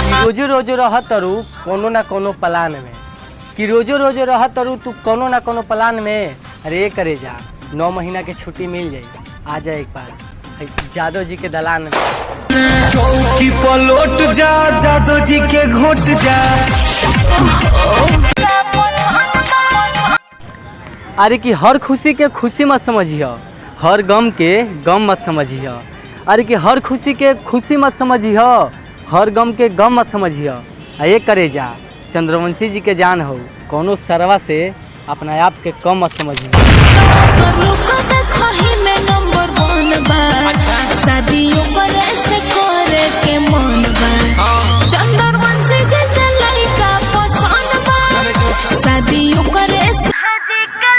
रोजो रोजो रह तरु कोनो ना कोनो प्लान में कि रोजो रोजो रह तरु तू कोनो ना कोनो प्लान में। अरे करे जा 9 महीना के छुट्टी मिल जाई, आ जा एक बार जादव जी के दलान में। चौकी पलट जा जादव जी के घोट जा। अरे कि हर खुशी के खुशी मत समझियो, हर गम के गम मत समझियो। अरे कि हर खुशी के खुशी मत समझियो, हर गम के गम मत समझियो। ये करे जा चंद्रवंशी जी के जान हो, कोनो सरवा से अपना आप के कम मत समझियो।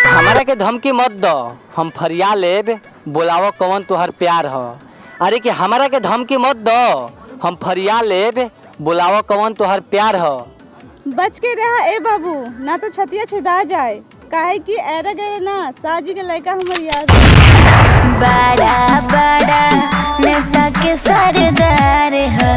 हमारा के धमकी मत दो, हम फरिया लेब, बोलावो कौन तुहर प्यार हो। अरे कि हमारा के धमकी मत दो, हम फरिया लेब, बुलावा कौन तुहर प्यार हो। बच के रहा ए बाबू, ना तो छतिया छेदा जाए, काहे कि एरा गए ना साजी के लड़का हमर याद। बड़ा बड़ा नेता के सरदार है,